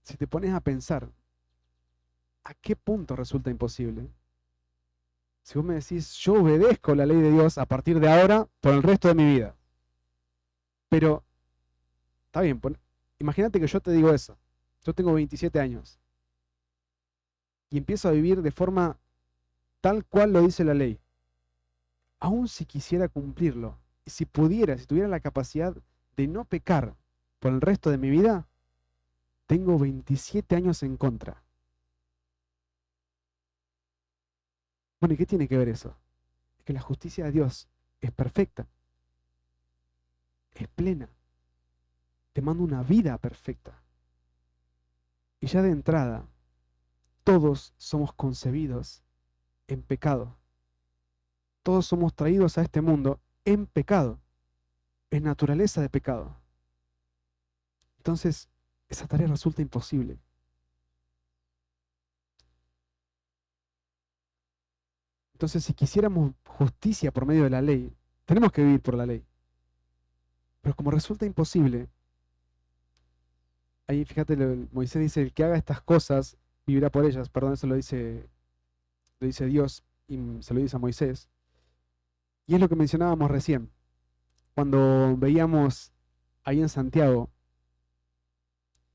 si te pones a pensar, ¿a qué punto resulta imposible? Si vos me decís, yo obedezco la ley de Dios a partir de ahora por el resto de mi vida. Pero, está bien, imagínate que yo te digo eso. Yo tengo 27 años y empiezo a vivir de forma tal cual lo dice la ley. Aun si quisiera cumplirlo, y si pudiera, si tuviera la capacidad de no pecar por el resto de mi vida, tengo 27 años en contra. Bueno, ¿y qué tiene que ver eso? Es que la justicia de Dios es perfecta, es plena, te manda una vida perfecta. Y ya de entrada, todos somos concebidos en pecado. Todos somos traídos a este mundo en pecado, en naturaleza de pecado. Entonces, esa tarea resulta imposible. Entonces, si quisiéramos justicia por medio de la ley, tenemos que vivir por la ley. Pero como resulta imposible, ahí fíjate, Moisés dice, el que haga estas cosas vivirá por ellas. Perdón, eso lo dice Dios y se lo dice a Moisés. Y es lo que mencionábamos recién, cuando veíamos ahí en Santiago,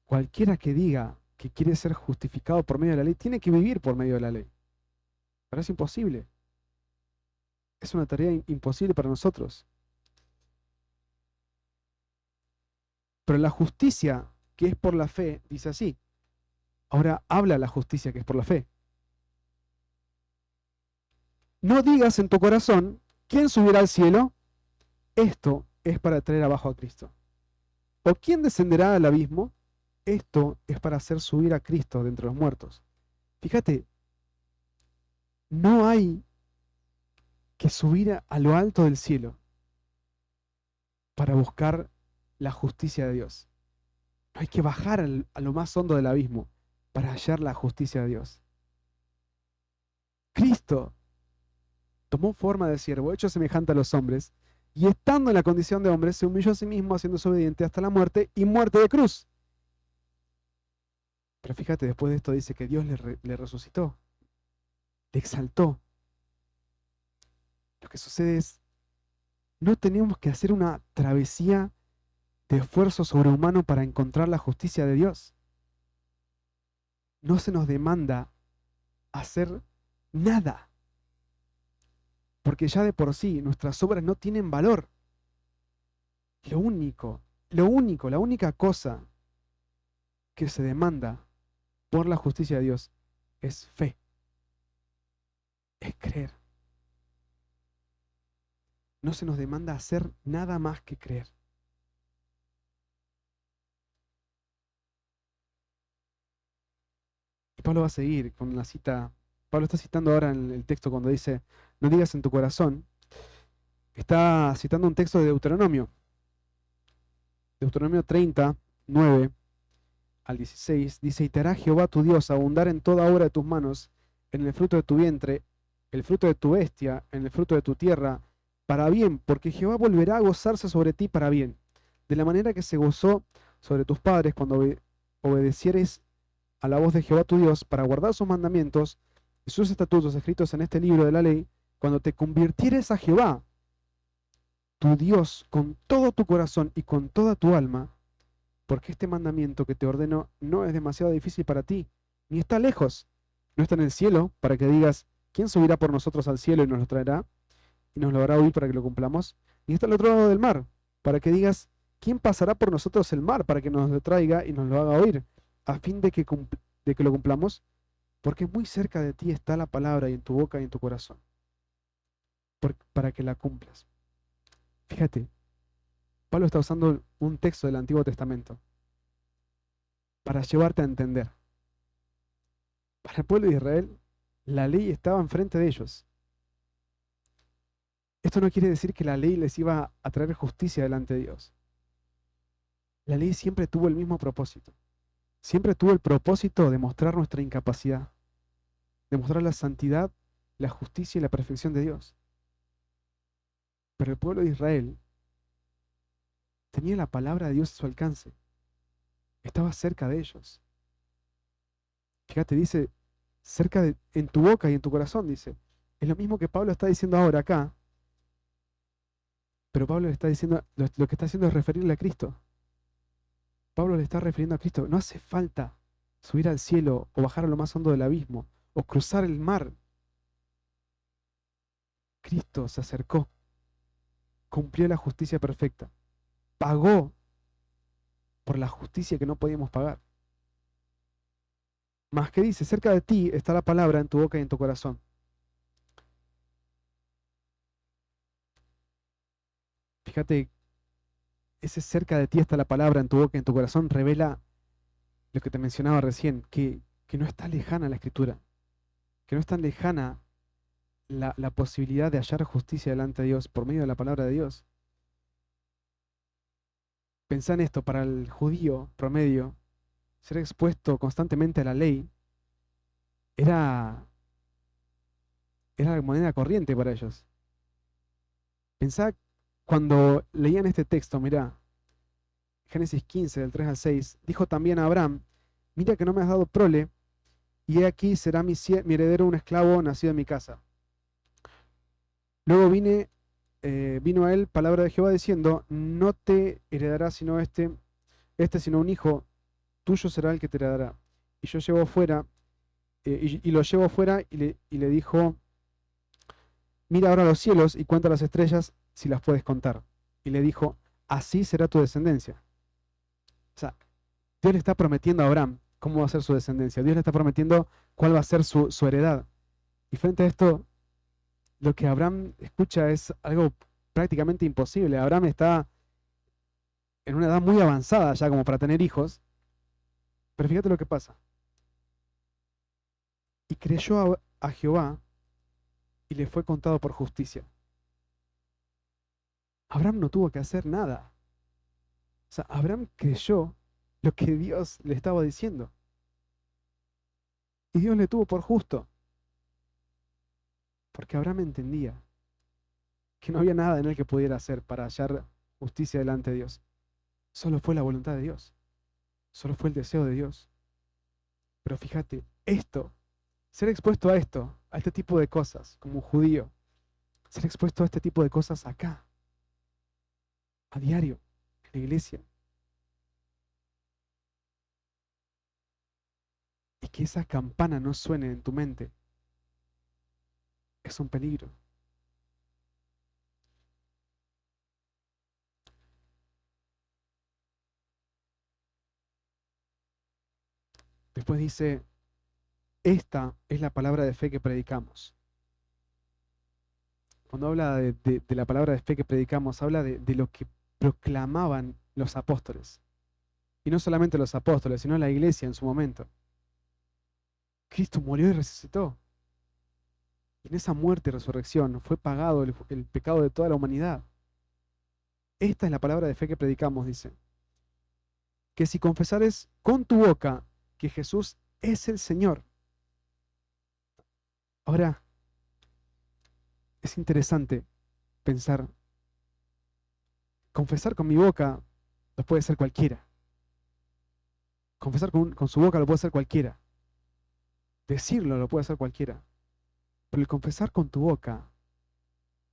cualquiera que diga que quiere ser justificado por medio de la ley, tiene que vivir por medio de la ley. Pero es imposible. Es una tarea imposible para nosotros. Pero la justicia que es por la fe dice así. Ahora habla la justicia que es por la fe. No digas en tu corazón, ¿quién subirá al cielo? Esto es para traer abajo a Cristo. ¿O quién descenderá al abismo? Esto es para hacer subir a Cristo de entre los muertos. Fíjate, no hay que subir a lo alto del cielo para buscar la justicia de Dios. No hay que bajar a lo más hondo del abismo para hallar la justicia de Dios. Cristo tomó forma de siervo, hecho semejante a los hombres, y estando en la condición de hombre, se humilló a sí mismo, haciéndose obediente hasta la muerte y muerte de cruz. Pero fíjate, después de esto dice que Dios le resucitó, le exaltó. Lo que sucede es, no tenemos que hacer una travesía de esfuerzo sobrehumano para encontrar la justicia de Dios. No se nos demanda hacer nada, porque ya de por sí nuestras obras no tienen valor. La única cosa que se demanda por la justicia de Dios es fe, es creer. No se nos demanda hacer nada más que creer. Y Pablo va a seguir con la cita. Pablo está citando ahora en el texto cuando dice, no digas en tu corazón. Está citando un texto de Deuteronomio. Deuteronomio 30, 9 al 16. Dice, y te hará Jehová tu Dios abundar en toda obra de tus manos, en el fruto de tu vientre, el fruto de tu bestia, en el fruto de tu tierra, para bien, porque Jehová volverá a gozarse sobre ti para bien, de la manera que se gozó sobre tus padres cuando obedecieres a la voz de Jehová tu Dios para guardar sus mandamientos y sus estatutos escritos en este libro de la ley, cuando te convirtieres a Jehová, tu Dios, con todo tu corazón y con toda tu alma, porque este mandamiento que te ordeno no es demasiado difícil para ti, ni está lejos, no está en el cielo, para que digas, ¿quién subirá por nosotros al cielo y nos lo traerá? Y nos lo hará oír para que lo cumplamos. Ni está al otro lado del mar, para que digas, ¿quién pasará por nosotros el mar para que nos lo traiga y nos lo haga oír? A fin de que lo cumplamos, porque muy cerca de ti está la palabra y en tu boca y en tu corazón, para que la cumplas. Fíjate, Pablo está usando un texto del Antiguo Testamento para llevarte a entender. Para el pueblo de Israel, la ley estaba enfrente de ellos. Esto no quiere decir que la ley les iba a traer justicia delante de Dios. La ley siempre tuvo el mismo propósito. Siempre tuvo el propósito de mostrar nuestra incapacidad, de mostrar la santidad, la justicia y la perfección de Dios. Pero el pueblo de Israel tenía la palabra de Dios a su alcance. Estaba cerca de ellos. Fíjate, dice, en tu boca y en tu corazón, dice. Es lo mismo que Pablo está diciendo ahora acá, pero Pablo le está diciendo, lo que está haciendo es referirle a Cristo. Pablo le está refiriendo a Cristo. No hace falta subir al cielo o bajar a lo más hondo del abismo o cruzar el mar. Cristo se acercó, cumplió la justicia perfecta, pagó por la justicia que no podíamos pagar. Más que dice, cerca de ti está la palabra en tu boca y en tu corazón. Fíjate, ese cerca de ti está la palabra en tu boca y en tu corazón revela lo que te mencionaba recién, que no está lejana la escritura, que no es tan lejana la posibilidad de hallar justicia delante de Dios por medio de la palabra de Dios. Pensá en esto, para el judío promedio, ser expuesto constantemente a la ley era, era moneda corriente para ellos. Pensá cuando leían este texto, mirá, Génesis 15, del 3 al 6, dijo también a Abraham, mira que no me has dado prole, y he aquí será mi heredero un esclavo nacido en mi casa. Luego vino a él palabra de Jehová diciendo, no te heredará sino sino un hijo, tuyo será el que te heredará. Y yo llevo fuera, y lo llevo fuera y le dijo, mira ahora los cielos y cuenta las estrellas si las puedes contar. Y le dijo, así será tu descendencia. O sea, Dios le está prometiendo a Abraham cómo va a ser su descendencia. Dios le está prometiendo cuál va a ser su heredad. Y frente a esto, lo que Abraham escucha es algo prácticamente imposible. Abraham está en una edad muy avanzada ya como para tener hijos. Pero fíjate lo que pasa. Y creyó a Jehová y le fue contado por justicia. Abraham no tuvo que hacer nada. O sea, Abraham creyó lo que Dios le estaba diciendo. Y Dios le tuvo por justo. Porque Abraham entendía que no había nada en él que pudiera hacer para hallar justicia delante de Dios. Solo fue la voluntad de Dios. Solo fue el deseo de Dios. Pero fíjate, ser expuesto a esto, a este tipo de cosas, como un judío, ser expuesto a este tipo de cosas acá, a diario, en la iglesia, y que esa campana no suene en tu mente, es un peligro. Después dice, esta es la palabra de fe que predicamos. Cuando habla de la palabra de fe que predicamos, habla de lo que proclamaban los apóstoles. Y no solamente los apóstoles, sino la iglesia en su momento. Cristo murió y resucitó. En esa muerte y resurrección fue pagado el pecado de toda la humanidad. Esta es la palabra de fe que predicamos, dice. Que si confesares con tu boca que Jesús es el Señor. Ahora, es interesante pensar, confesar con mi boca lo puede ser cualquiera. Confesar con su boca lo puede hacer cualquiera. Decirlo lo puede hacer cualquiera. Pero el confesar con tu boca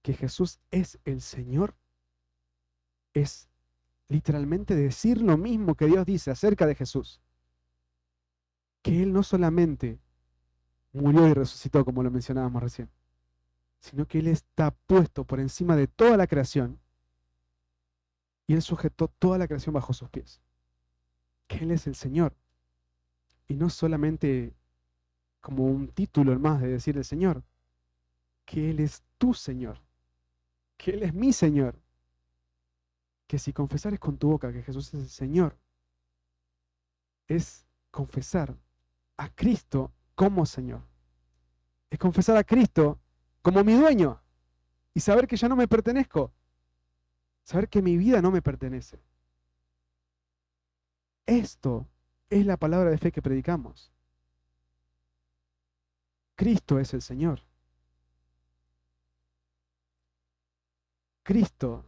que Jesús es el Señor es literalmente decir lo mismo que Dios dice acerca de Jesús. Que Él no solamente murió y resucitó, como lo mencionábamos recién, sino que Él está puesto por encima de toda la creación y Él sujetó toda la creación bajo sus pies. Que Él es el Señor. Y no solamente como un título más de decir el Señor, que Él es tu Señor, que Él es mi Señor. Que si confesares con tu boca que Jesús es el Señor, es confesar a Cristo como Señor. Es confesar a Cristo como mi dueño y saber que ya no me pertenezco, saber que mi vida no me pertenece. Esto es la palabra de fe que predicamos. Cristo es el Señor. Cristo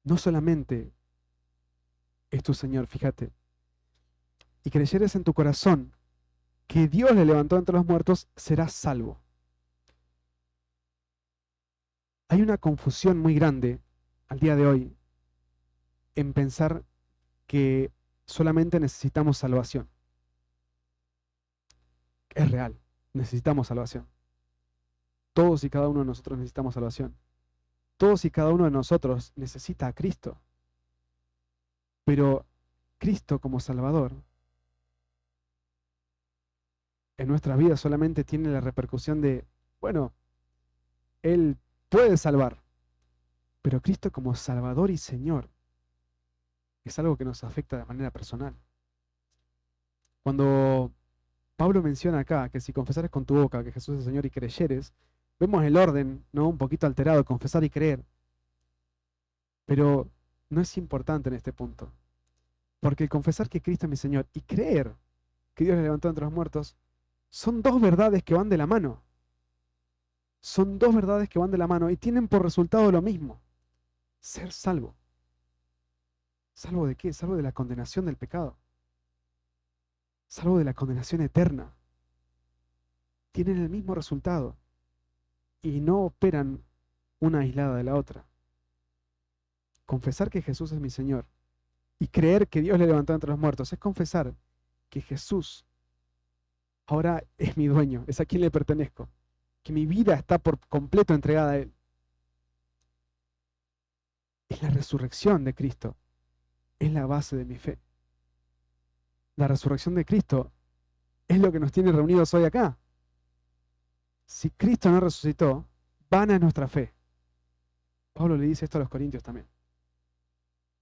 no solamente es tu Señor, fíjate, y creyeres en tu corazón que Dios le levantó entre los muertos, serás salvo. Hay una confusión muy grande al día de hoy en pensar que solamente necesitamos salvación. Es real, necesitamos salvación. Todos y cada uno de nosotros necesitamos salvación. Todos y cada uno de nosotros necesita a Cristo. Pero Cristo como Salvador en nuestra vida solamente tiene la repercusión de, bueno, Él puede salvar, pero Cristo como Salvador y Señor es algo que nos afecta de manera personal. Cuando Pablo menciona acá que si confesares con tu boca que Jesús es Señor y creyeres, vemos el orden, ¿no? Un poquito alterado, confesar y creer. Pero no es importante en este punto. Porque el confesar que Cristo es mi Señor y creer que Dios le levantó entre los muertos son dos verdades que van de la mano. Son dos verdades que van de la mano y tienen por resultado lo mismo: ser salvo. ¿Salvo de qué? Salvo de la condenación del pecado. Salvo de la condenación eterna. Tienen el mismo resultado y no operan una aislada de la otra. Confesar que Jesús es mi Señor y creer que Dios le levantó entre los muertos es confesar que Jesús ahora es mi dueño, es a quien le pertenezco, que mi vida está por completo entregada a Él. Es la resurrección de Cristo, es la base de mi fe. La resurrección de Cristo es lo que nos tiene reunidos hoy acá. Si Cristo no resucitó, vana es nuestra fe. Pablo le dice esto a los corintios también.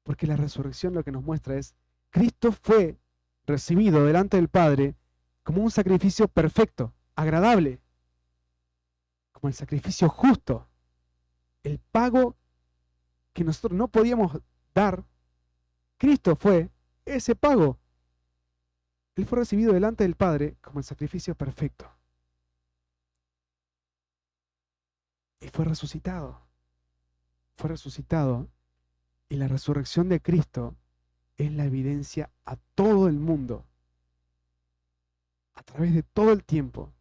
Porque la resurrección lo que nos muestra es, Cristo fue recibido delante del Padre como un sacrificio perfecto, agradable, como el sacrificio justo, el pago que nosotros no podíamos dar. Cristo fue ese pago. Él fue recibido delante del Padre como el sacrificio perfecto. Y fue resucitado. Fue resucitado. Y la resurrección de Cristo es la evidencia a todo el mundo, a través de todo el tiempo,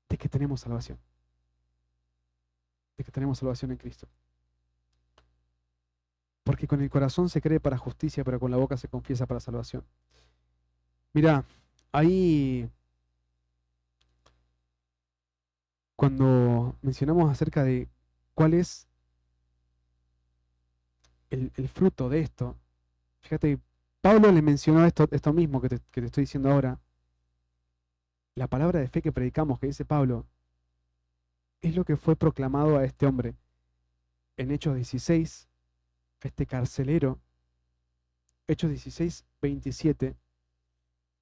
de que tenemos salvación. De que tenemos salvación en Cristo. Porque con el corazón se cree para justicia, pero con la boca se confiesa para salvación. Mirá, ahí cuando mencionamos acerca de cuál es el fruto de esto, fíjate, Pablo le mencionó esto mismo que te estoy diciendo ahora. La palabra de fe que predicamos, que dice Pablo, es lo que fue proclamado a este hombre en Hechos 16, este carcelero. Hechos 16, 27,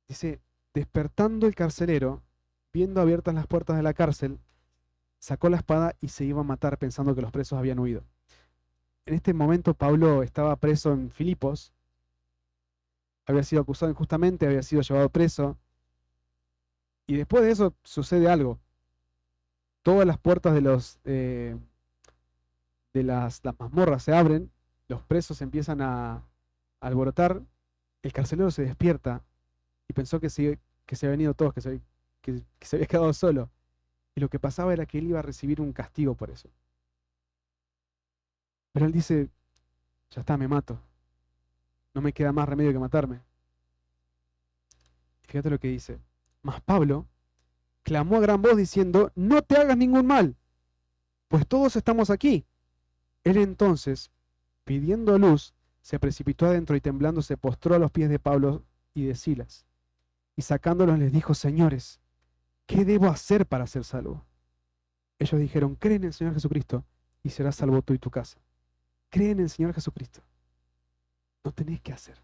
dice: despertando el carcelero, viendo abiertas las puertas de la cárcel, sacó la espada y se iba a matar pensando que los presos habían huido. En este momento Pablo estaba preso en Filipos, había sido acusado injustamente, había sido llevado preso, y después de eso sucede algo. Todas las puertas de las mazmorras se abren, los presos empiezan a alborotar, el carcelero se despierta y pensó que se habían ido todos, que se había quedado solo. Y lo que pasaba era que él iba a recibir un castigo por eso. Pero él dice: ya está, me mato. No me queda más remedio que matarme. Fíjate lo que dice. Mas Pablo clamó a gran voz diciendo: no te hagas ningún mal, pues todos estamos aquí. Él entonces, pidiendo luz, se precipitó adentro y temblando se postró a los pies de Pablo y de Silas. Y sacándolos les dijo: señores, ¿qué debo hacer para ser salvo? Ellos dijeron: cree en el Señor Jesucristo y serás salvo tú y tu casa. Cree en el Señor Jesucristo. No tenés que hacer.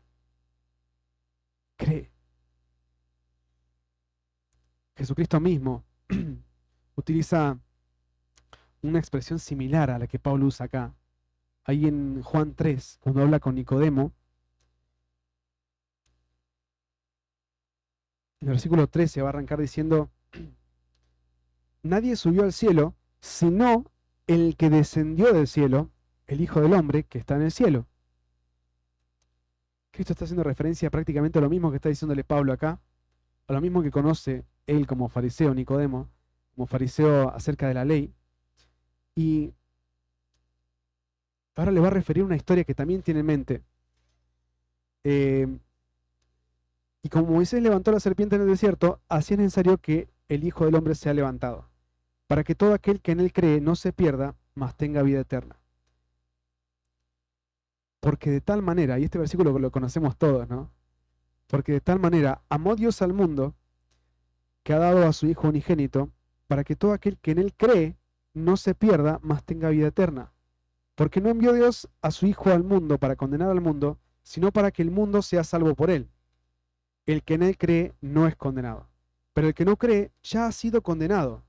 Cree. Jesucristo mismo utiliza una expresión similar a la que Pablo usa acá. Ahí en Juan 3, cuando habla con Nicodemo, en el versículo 13 va a arrancar diciendo: nadie subió al cielo, sino el que descendió del cielo, el Hijo del Hombre que está en el cielo. Cristo está haciendo referencia prácticamente a lo mismo que está diciéndole Pablo acá, a lo mismo que conoce él como fariseo, Nicodemo, como fariseo acerca de la ley. Y ahora le va a referir una historia que también tiene en mente. Eh, y como Moisés levantó la serpiente en el desierto, así es necesario que el Hijo del Hombre sea levantado, para que todo aquel que en él cree no se pierda, mas tenga vida eterna. Porque de tal manera, y este versículo lo conocemos todos, ¿no? Porque de tal manera amó Dios al mundo que ha dado a su Hijo unigénito, para que todo aquel que en él cree no se pierda, mas tenga vida eterna. Porque no envió Dios a su Hijo al mundo para condenar al mundo, sino para que el mundo sea salvo por él. El que en él cree no es condenado. Pero el que no cree ya ha sido condenado,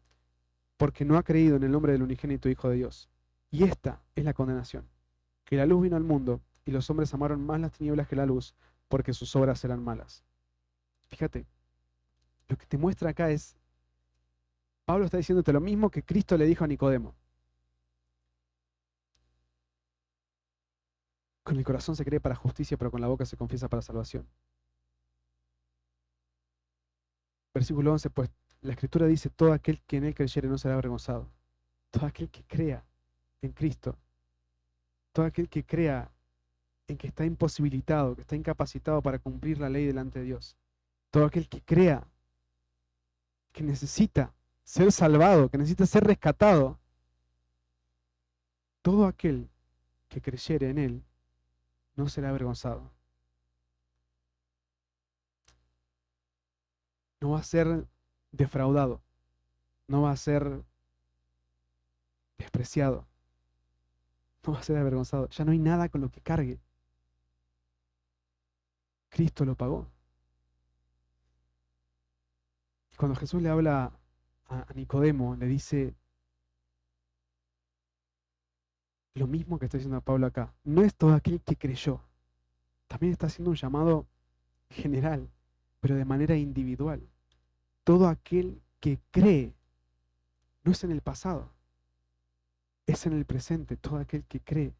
porque no ha creído en el nombre del unigénito Hijo de Dios. Y esta es la condenación, que la luz vino al mundo, y los hombres amaron más las tinieblas que la luz, porque sus obras eran malas. Fíjate, lo que te muestra acá es, Pablo está diciéndote lo mismo que Cristo le dijo a Nicodemo. Con el corazón se cree para justicia, pero con la boca se confiesa para salvación. Versículo 11, pues la Escritura dice, todo aquel que en él creyere no será avergonzado. Todo aquel que crea en Cristo, todo aquel que crea en que está imposibilitado, que está incapacitado para cumplir la ley delante de Dios, todo aquel que crea que necesita ser salvado, que necesita ser rescatado, todo aquel que creyere en él no será avergonzado. No va a ser defraudado, no va a ser despreciado, no va a ser avergonzado. Ya no hay nada con lo que cargue. Cristo lo pagó. Cuando Jesús le habla a Nicodemo, le dice lo mismo que está diciendo a Pablo acá. No es todo aquel que creyó. También está haciendo un llamado general, pero de manera individual. Todo aquel que cree, no es en el pasado, es en el presente, todo aquel que cree.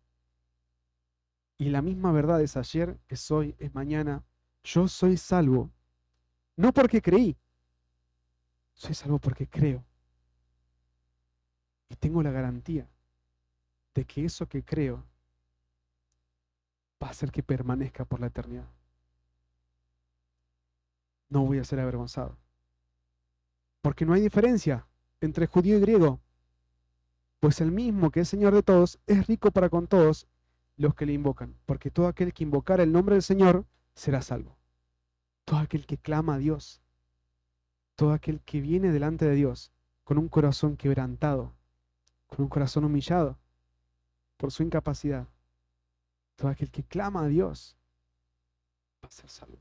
Y la misma verdad es ayer, es hoy, es mañana. Yo soy salvo, no porque creí, soy salvo porque creo. Y tengo la garantía de que eso que creo va a hacer que permanezca por la eternidad. No voy a ser avergonzado. Porque no hay diferencia entre judío y griego, pues el mismo que es Señor de todos es rico para con todos los que le invocan, porque todo aquel que invocara el nombre del Señor será salvo. Todo aquel que clama a Dios, todo aquel que viene delante de Dios con un corazón quebrantado, con un corazón humillado por su incapacidad, todo aquel que clama a Dios va a ser salvo.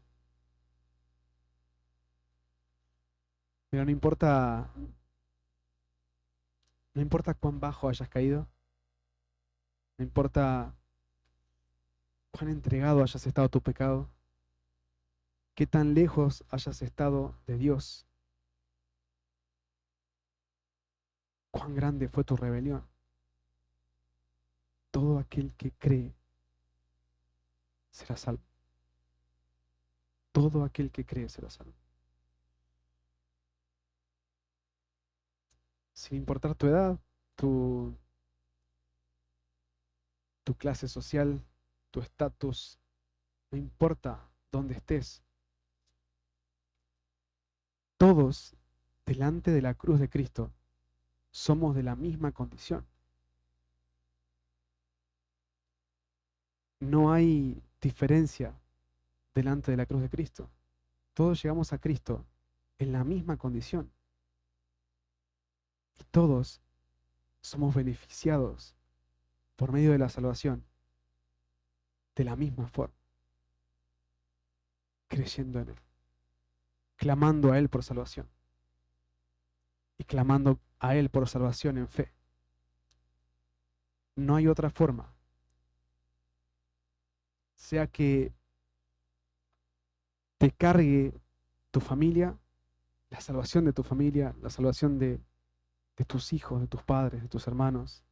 Pero no importa cuán bajo hayas caído, no importa cuán entregado hayas estado a tu pecado, qué tan lejos hayas estado de Dios, cuán grande fue tu rebelión. Todo aquel que cree será salvo. Todo aquel que cree será salvo. Sin importar tu edad, tu, tu clase social, tu estatus, no importa dónde estés. Todos, delante de la cruz de Cristo, somos de la misma condición. No hay diferencia delante de la cruz de Cristo. Todos llegamos a Cristo en la misma condición. Y todos somos beneficiados por medio de la salvación de la misma forma, creyendo en Él, clamando a Él por salvación y clamando a Él por salvación en fe. No hay otra forma. Sea que te cargue tu familia, la salvación de tu familia, la salvación de tus hijos, de tus padres, de tus hermanos.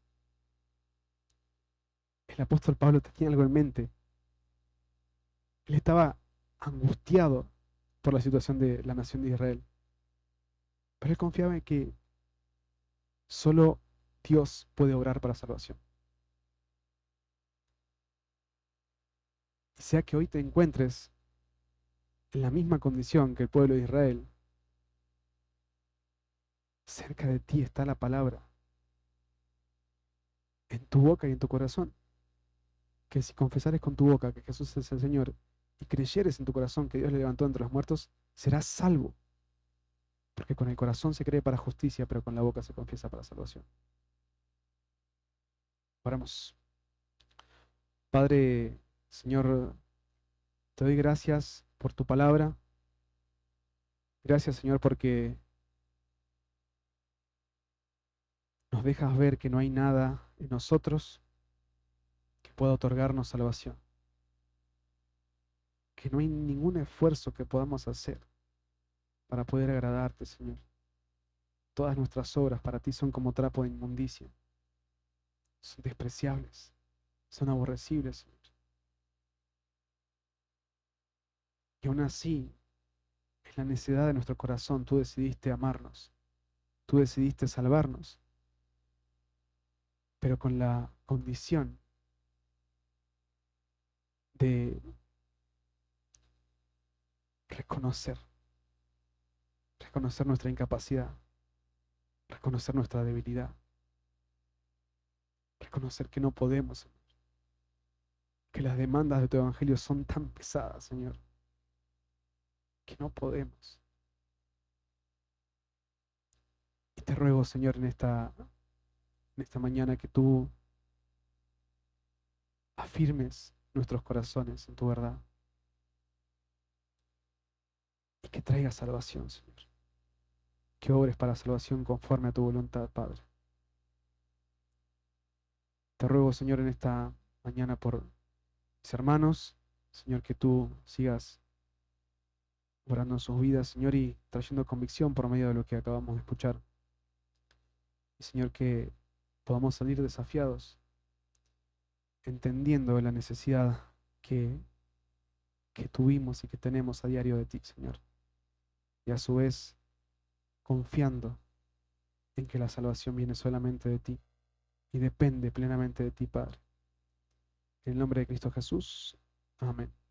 El apóstol Pablo tenía algo en mente. Él estaba angustiado por la situación de la nación de Israel. Pero él confiaba en que solo Dios puede obrar para salvación. Y sea que hoy te encuentres en la misma condición que el pueblo de Israel, cerca de ti está la palabra, en tu boca y en tu corazón. Que si confesares con tu boca que Jesús es el Señor y creyeres en tu corazón que Dios le levantó entre los muertos, serás salvo. Porque con el corazón se cree para justicia, pero con la boca se confiesa para salvación. Oramos. Padre, Señor, te doy gracias por tu palabra. Gracias, Señor, porque nos dejas ver que no hay nada en nosotros que pueda otorgarnos salvación. Que no hay ningún esfuerzo que podamos hacer para poder agradarte, Señor. Todas nuestras obras para ti son como trapo de inmundicia. Son despreciables, son aborrecibles, Señor. Y aún así, en la necesidad de nuestro corazón, tú decidiste amarnos, tú decidiste salvarnos, pero con la condición de reconocer, reconocer nuestra incapacidad, reconocer nuestra debilidad, reconocer que no podemos, Señor, que las demandas de tu evangelio son tan pesadas, Señor, que no podemos. Y te ruego, Señor, en esta mañana que tú afirmes nuestros corazones en tu verdad y que traigas salvación, Señor. Que obres para salvación conforme a tu voluntad, Padre. Te ruego, Señor, en esta mañana por mis hermanos, Señor, que tú sigas orando en sus vidas, Señor, y trayendo convicción por medio de lo que acabamos de escuchar. Y, Señor, que podamos salir desafiados, entendiendo la necesidad que, que tuvimos y que tenemos a diario de ti, Señor. Y a su vez, confiando en que la salvación viene solamente de ti y depende plenamente de ti, Padre. En el nombre de Cristo Jesús. Amén.